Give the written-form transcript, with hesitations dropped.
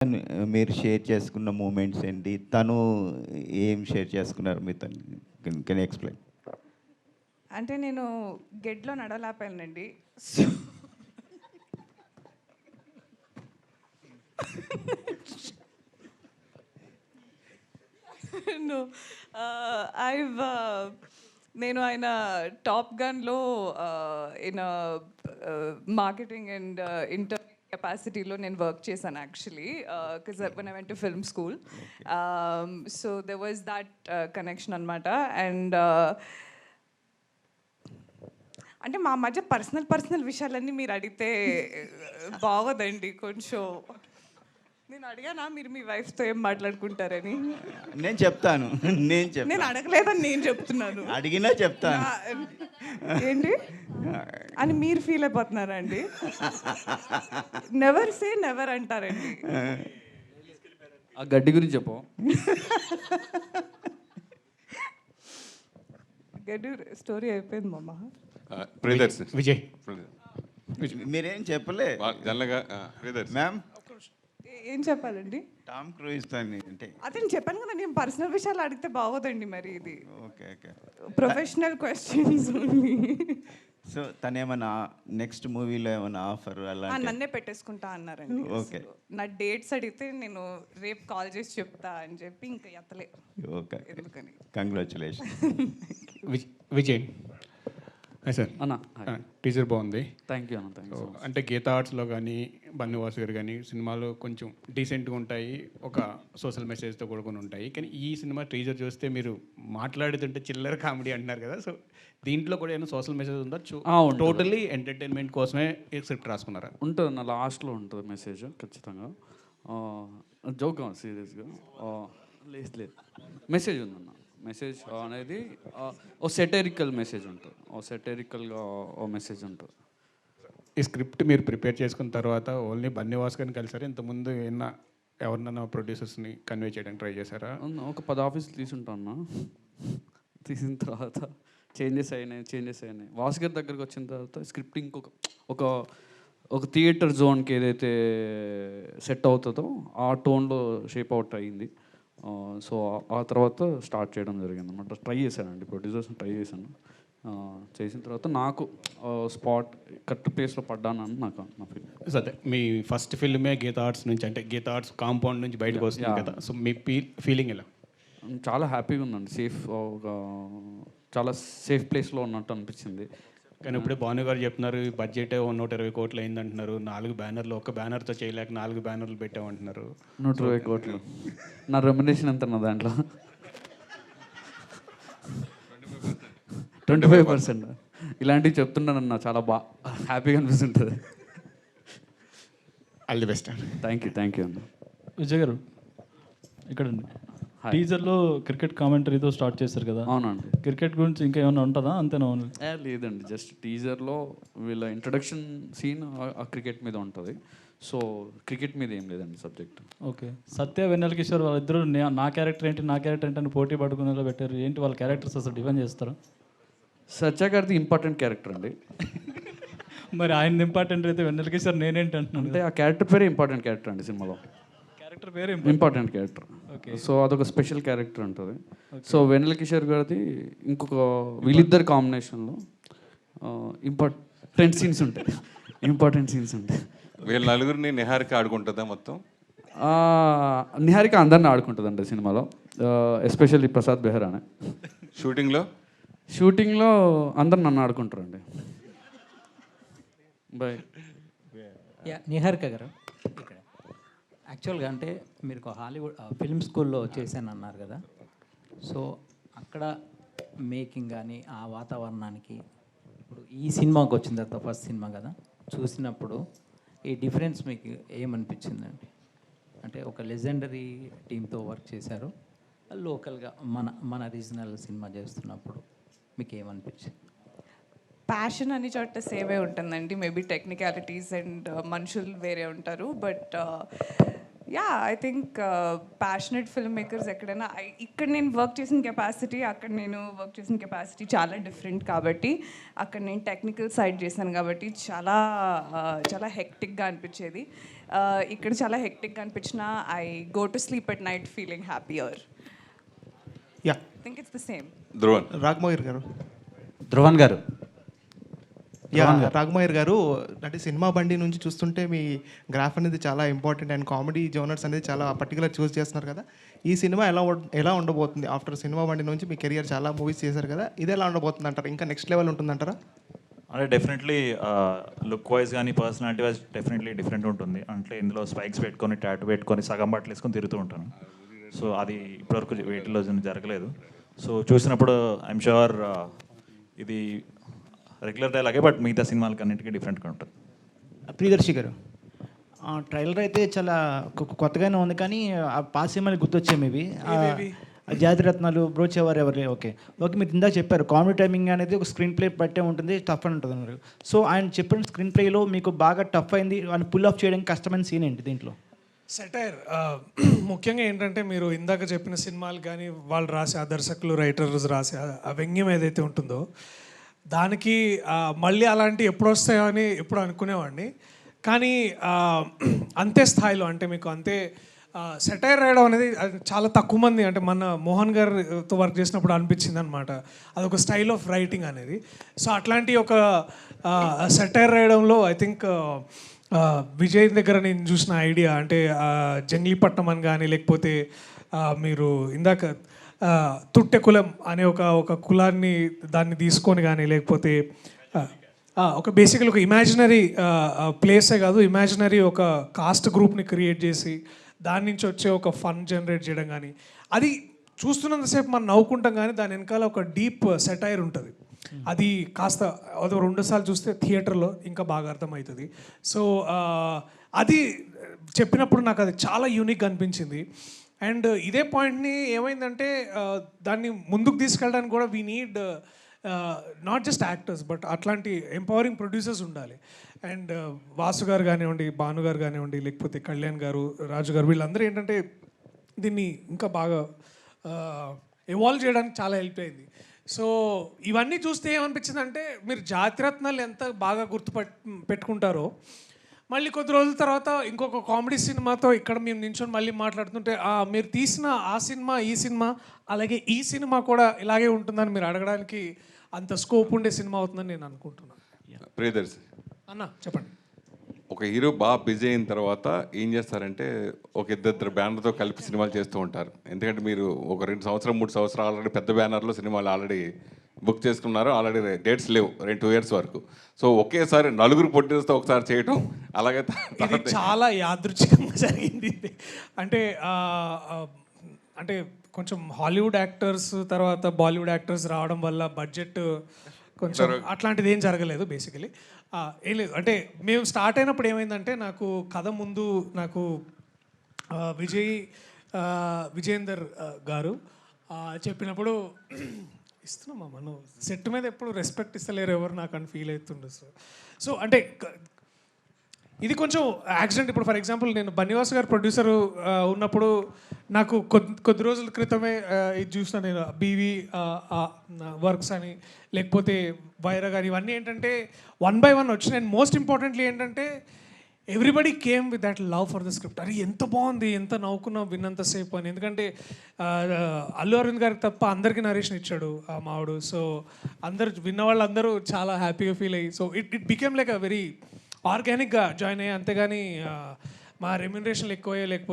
మీరు షేర్ చేసుకున్న మూమెంట్స్ ఏంటి? తను ఏం షేర్ చేసుకున్నారు మీతో? Can explain? అంటే నేను గెడ్లో నడవలేకపోయానండి. సో నో ఐవ్ నేను ఆయన టాప్ గన్లో ఇన్ మార్కెటింగ్ అండ్ ఇంటర్ కెపాసిటీలో నేను వర్క్ చేశాను actually because when I went to film school. So there was that connection అనమాట. అండ్ అంటే మా మధ్య పర్సనల్ విషయాలన్నీ మీరు అడిగితే బాగోదండి కొంచెం. నేను అడిగానా మీరు మీ వైఫ్తో ఏం మాట్లాడుకుంటారని? నేను చెప్తాను. నేను అడగలేదని నేను చెప్తున్నాను. అడిగినా చెప్తాను. ఏంటి అని మీరు ఫీల్ అయిపోతున్నారా అండి? నెవర్ సే నెవర్ అంటారండి. ఆ గడ్డి గురించి చెప్పు. గడ్డి స్టోరీ అయిపోయింది మామ. విజయ్ మీరేం చెప్పలే జనరల్గా మ్యామ్. ఏం చెప్పాలండి? టామ్ క్రూజ్ తోని అంటే అతను చెప్పాను కదా, నేను పర్సనల్ విషయాలు అడిగితే బాగోదండి మరి. ఇది okay okay professional questions only. So తను ఏమన్నా నెక్స్ట్ మూవీలో ఏమైనా ఆఫర్ అలా నన్నే పెట్టేసుకుంటా అన్నారండి. ఓకే. నా డేట్స్ అడిగితే నేను రేపు కాల్ చేసి చెప్తా అని చెప్పి ఇంకా ఎత్తలే. ఓకే ఎందుకని. కంగ్రాచులేషన్. విజయ్ సార్ అన్న టీజర్ బాగుంది. థ్యాంక్ యూ అన్న, థ్యాంక్ యూ. అంటే గీతా ఆర్ట్స్లో కానీ బన్నివాస్ గారు కానీ సినిమాలు కొంచెం డీసెంట్గా ఉంటాయి, ఒక సోషల్ మెసేజ్తో కూడుకొని ఉంటాయి. కానీ ఈ సినిమా టీజర్ చూస్తే మీరు మాట్లాడుతుంటే చిల్లర కామెడీ అంటున్నారు కదా, సో దీంట్లో కూడా ఏమైనా సోషల్ మెసేజ్ ఉందా? టోటల్లీ ఎంటర్టైన్మెంట్ కోసమే స్క్రిప్ట్ రాసుకున్నారా? ఉంటుంది నా లాస్ట్లో ఉంటుంది మెసేజ్ ఖచ్చితంగా. జోక్ సీరియస్గా లేదు మెసేజ్ ఉందన్న. మెసేజ్ అనేది ఓ సెటరికల్ మెసేజ్ ఉంటుంది, ఓ సెటరికల్గా ఓ మెసేజ్ ఉంటుంది. ఈ స్క్రిప్ట్ మీరు ప్రిపేర్ చేసుకున్న తర్వాత ఓన్లీ బన్నివాస్ గారిని కలిసారా? ఇంతకుముందు ఎవరినైనా ప్రొడ్యూసర్స్ని కన్వే చేయడానికి ట్రై చేశారా? ఒక 10 ఆఫీసులు తీసుంటాను. తీసిన తర్వాత చేంజెస్ అయినాయి. వాస్ గారి దగ్గరికి వచ్చిన తర్వాత స్క్రిప్ట్ ఇంకొక ఒక థియేటర్ జోన్కి ఏదైతే సెట్ అవుతుందో ఆ టోన్లో షేప్ అవుట్ అయ్యింది. సో ఆ తర్వాత స్టార్ట్ చేయడం జరిగింది అనమాట. ట్రై చేశానండి, ప్రొడ్యూసర్స్ని ట్రై చేశాను. చేసిన తర్వాత నాకు స్పాట్ కరెక్ట్ ప్లేస్లో పడ్డానని నాకు నా ఫీల్. అదే మీ ఫస్ట్ ఫిల్మే గీతా ఆర్ట్స్ నుంచి, అంటే గీతా ఆర్ట్స్ కాంపౌండ్ నుంచి బయటకు వస్తుంది కదా, సో మీ ఫీలింగ్ ఎలా? చాలా హ్యాపీగా ఉందండి. చాలా సేఫ్ ప్లేస్లో ఉన్నట్టు అనిపించింది. కానీ ఇప్పుడే భాను గారు చెప్తున్నారు బడ్జెట్ 120 కోట్లు అయింది అంటున్నారు. 4 బ్యానర్లు, ఒక బ్యానర్తో చేయలేక 4 బ్యానర్లు పెట్టామంటున్నారు. 120 కోట్లు నా రెమ్యునరేషన్ ఎంత నా దాంట్లో? 25%. ఇలాంటివి చెప్తున్నానన్న చాలా హ్యాపీగా అనిపిస్తుంటుంది. All the best. Thank you అన్న. విజయ్ గారు ఇక్కడండి. టీజర్లో క్రికెట్ కామెంటరీతో స్టార్ట్ చేస్తారు కదా? అవునండి. క్రికెట్ గురించి ఇంకా ఏమైనా ఉంటుందా? అంతేనా? లేదండి, జస్ట్ టీజర్లో వీళ్ళ ఇంట్రడక్షన్ సీన్ ఆ క్రికెట్ మీద ఉంటుంది. సో క్రికెట్ మీద ఏం లేదండి సబ్జెక్ట్. ఓకే. సత్య వెన్నెల కిషోర్ వాళ్ళిద్దరూ నా క్యారెక్టర్ ఏంటి అని పోటీ పడుకునేలా పెట్టారు. ఏంటి వాళ్ళ క్యారెక్టర్స్ అసలు డిఫైన్ చేస్తారా? సత్య గారిది ఇంపార్టెంట్ క్యారెక్టర్ అండి. మరి ఆయన ఇంపార్టెంట్ అయితే వెన్నెల కిషోర్ నేనేంటి అంటున్నాను. అంటే ఆ క్యారెక్టర్ పేరే ఇంపార్టెంట్ క్యారెక్టర్ అండి సినిమాలో. క్యారెక్టర్ పేరు ఇంపార్టెంట్ క్యారెక్టర్. ఓకే. సో అదొక స్పెషల్ క్యారెక్టర్ ఉంటుంది. సో వెన్నెల కిషోర్ గారిది వీళ్ళిద్దరు కాంబినేషన్లో ఇంపార్టెంట్ సీన్స్ ఉంటాయి. వీళ్ళ నలుగురిని నిహారిక ఆడుకుంటుందా మొత్తం? నిహారిక అందరిని ఆడుకుంటుందండి సినిమాలో, ఎస్పెషల్లీ ప్రసాద్ బెహ్రానే. షూటింగ్లో అందరు నన్ను ఆడుకుంటారండి. బాయ్. నిహారిక గారు, ఇక్కడ యాక్చువల్గా అంటే మీరు హాలీవుడ్ ఫిల్మ్ స్కూల్లో చేశాను అన్నారు కదా, సో అక్కడ మేకింగ్ కానీ ఆ వాతావరణానికి ఇప్పుడు ఈ సినిమాకి వచ్చిన తర్వాత ఫస్ట్ సినిమా కదా, చూసినప్పుడు ఈ డిఫరెన్స్ మీకు ఏమనిపించిందండి? అంటే ఒక లెజెండరీ టీంతో వర్క్ చేశారు, లోకల్గా మన రీజనల్ సినిమా చేస్తున్నప్పుడు మీకు ఏమనిపించింది? ప్యాషన్ అన్ని చోట సేవే ఉంటుందండి. మేబీ టెక్నికాలిటీస్ అండ్ మనుషులు వేరే ఉంటారు, but yeah I think passionate film makers ఎక్కడైనా ఇక్కడ నేను వర్క్ చేసిన కెపాసిటీ అక్కడ నేను వర్క్ చేసిన కెపాసిటీ చాలా డిఫరెంట్ కాబట్టి అక్కడ నేను టెక్నికల్ సైడ్ చేశాను కాబట్టి చాలా హెక్టిక్గా అనిపించేది. ఇక్కడ చాలా హెక్టిక్గా అనిపించిన I go to sleep at night feeling happier. Yeah I think it's the same. Dhruvan. Raghamohar garu. Dhruvan గారు. యా రాఘమోహర్ గారు, అంటే సినిమా బండి నుంచి చూస్తుంటే మీ గ్రాఫ్ అనేది చాలా ఇంపార్టెంట్ అండ్ కామెడీ జోనర్స్ అనేది చాలా పర్టికులర్ చూస్ చేస్తున్నారు కదా. ఈ సినిమా ఎలా ఉండబోతుంది? ఆఫ్టర్ సినిమా బండి నుంచి మీ కెరియర్ చాలా మూవీస్ చేశారు కదా, ఇది ఎలా ఉండబోతుంది అంటారు? ఇంకా నెక్స్ట్ లెవెల్ ఉంటుందంటారా? అంటే డెఫినెట్లీ లుక్ వైజ్ కానీ పర్సనాలిటీ వైజ్ డెఫినెట్లీ డిఫరెంట్ ఉంటుంది. అంటే ఇందులో స్పైక్స్ పెట్టుకొని టాటూ పెట్టుకొని సగం బట్టలు వేసుకొని తిరుగుతూ ఉంటాను. సో అది ఇప్పటివరకు వీటిలో జరగలేదు. సో చూసినప్పుడు ఐఎమ్ షూర్ ఇది రెగ్యులర్ డైలాగే, బట్ మిగతా సినిమాలకి అన్నింటికీ డిఫరెంట్గా ఉంటుంది. ప్రియదర్శి గారు, ట్రైలర్ అయితే చాలా కొత్తగానే ఉంది, కానీ ఆ పాత సినిమాలు గుర్తొచ్చాయి ఇవి. జాతిరత్నాలు, బ్రోచేవారు ఎవరు, ఓకే మీరు ఇందాక చెప్పారు కామెడీ టైమింగ్ అనేది ఒక స్క్రీన్ ప్లే పట్టే ఉంటుంది, టఫ్ అని ఉంటుంది అన్నారు. సో ఆయన చెప్పిన స్క్రీన్ ప్లేలో మీకు బాగా టఫ్ అయింది అని పుల్ ఆఫ్ చేయడానికి కష్టమైన సీన్ ఏంటి దీంట్లో? సెటైర్ ముఖ్యంగా ఏంటంటే మీరు ఇందాక చెప్పిన సినిమాలు కానీ వాళ్ళు రాసే ఆ దర్శకులు రైటర్స్ రాసే ఆ వ్యంగ్యం ఏదైతే ఉంటుందో దానికి మళ్ళీ అలాంటి ఎప్పుడు వస్తాయో అని ఎప్పుడు అనుకునేవాడిని. కానీ అంతే స్థాయిలో అంటే మీకు అంతే సెటైర్ రాయడం అనేది చాలా తక్కువ మంది, అంటే మన మోహన్ గారితో వర్క్ చేసినప్పుడు అనిపించింది అనమాట, అదొక స్టైల్ ఆఫ్ రైటింగ్ అనేది. సో అట్లాంటి ఒక సెటైర్ రాయడంలో ఐ థింక్ విజయ్ దగ్గర నేను చూసిన ఐడియా అంటే జంగ్లీపట్నం అని కానీ, లేకపోతే మీరు ఇందాక తుట్టె కులం అనే ఒక కులాన్ని దాన్ని తీసుకొని కానీ, లేకపోతే ఒక బేసికల్ ఒక ఇమాజినరీ ప్లేసే కాదు, ఇమాజినరీ ఒక కాస్ట్ గ్రూప్ని క్రియేట్ చేసి దాని నుంచి వచ్చే ఒక ఫన్ జనరేట్ చేయడం కానీ, అది చూస్తున్నంతసేపు మనం నవ్వుకుంటాం కానీ దాని వెనకాల ఒక డీప్ సెటైర్ ఉంటుంది. అది కాస్త అది 2 సార్లు చూస్తే థియేటర్లో ఇంకా బాగా అర్థమవుతుంది. సో అది చెప్పినప్పుడు నాకు అది చాలా యూనిక్ అనిపించింది. అండ్ ఇదే పాయింట్ని ఏమైందంటే దాన్ని ముందుకు తీసుకెళ్ళడానికి కూడా we need not just actors but అట్లాంటి ఎంపవరింగ్ ప్రొడ్యూసర్స్ ఉండాలి. అండ్ వాసు గారు కానివ్వండి, భాను గారు కానివ్వండి, లేకపోతే కళ్యాణ్ గారు, రాజు గారు, వీళ్ళందరూ ఏంటంటే దీన్ని ఇంకా బాగా ఎవాల్వ్ చేయడానికి చాలా హెల్ప్ అయింది. సో ఇవన్నీ చూస్తే ఏమనిపించిందంటే మీరు జాతిరత్నాలు ఎంత బాగా పెట్టుకుంటారో మళ్ళీ కొద్ది రోజుల తర్వాత ఇంకొక కామెడీ సినిమాతో ఇక్కడ మేము నించొని మళ్ళీ మాట్లాడుతుంటే మీరు తీసిన ఆ సినిమా, ఈ సినిమా, అలాగే ఈ సినిమా కూడా ఇలాగే ఉంటుందని మీరు అడగడానికి అంత స్కోప్ ఉండే సినిమా అవుతుందని నేను అనుకుంటున్నాను. ప్రియదర్శి అన్న చెప్పండి. ఒక హీరో బాగా బిజీ అయిన తర్వాత ఏం చేస్తారంటే ఒక ఇద్దరు బ్యానర్తో కలిపి సినిమాలు చేస్తూ ఉంటారు. ఎందుకంటే మీరు ఒక 2 సంవత్సరం 3 సంవత్సరాలు ఆల్రెడీ పెద్ద బ్యానర్లో సినిమాలు ఆల్రెడీ బుక్ చేసుకున్నారు, ఆల్రెడీ డేట్స్ లేవు 2 years వరకు. సో ఒకేసారి 4 ప్రొడ్యూసర్తో ఒకసారి చేయటం అలాగైతే ఇది చాలా యాదృచ్ఛికంగా జరిగింది. అంటే అంటే కొంచెం హాలీవుడ్ యాక్టర్స్ తర్వాత బాలీవుడ్ యాక్టర్స్ రావడం వల్ల బడ్జెట్ కొంచెం అట్లాంటిది ఏం జరగలేదు. బేసికలీ ఏం లేదు, అంటే మేము స్టార్ట్ అయినప్పుడు ఏమైందంటే నాకు కథ ముందు నాకు విజయేందర్ గారు చెప్పినప్పుడు ఇస్తున్నామా మనం సెట్ మీద ఎప్పుడు రెస్పెక్ట్ ఇస్తలేరు ఎవరు నాకు అని ఫీల్ అవుతుండే. సో అంటే ఇది కొంచెం యాక్సిడెంట్. ఇప్పుడు ఫర్ ఎగ్జాంపుల్ నేను బన్నివాస్ గారు ప్రొడ్యూసర్ ఉన్నప్పుడు నాకు కొద్ది రోజుల క్రితమే ఇది చూసిన నేను బీవీ వర్క్స్ అని, లేకపోతే వైరా కానీ, ఇవన్నీ ఏంటంటే 1 by 1 వచ్చినాయి. అండ్ మోస్ట్ ఇంపార్టెంట్లీ ఏంటంటే everybody came with that love for the script. అది ఎంత బాగుంది, ఎంత నవ్వుకున్నాం విన్నంతసేపు అని. ఎందుకంటే అల్లు అరవింద్ గారికి తప్ప అందరికీ నరేషన్ ఇచ్చాడు ఆ మావుడు. సో అందరు విన్న వాళ్ళందరూ చాలా హ్యాపీగా ఫీల్ అయ్యి, so it became like a very ఆర్గానిక్గా జాయిన్ అయ్యి. అంతేగాని మా రెమ్యునరేషన్లు ఎక్కువ లేకపోతే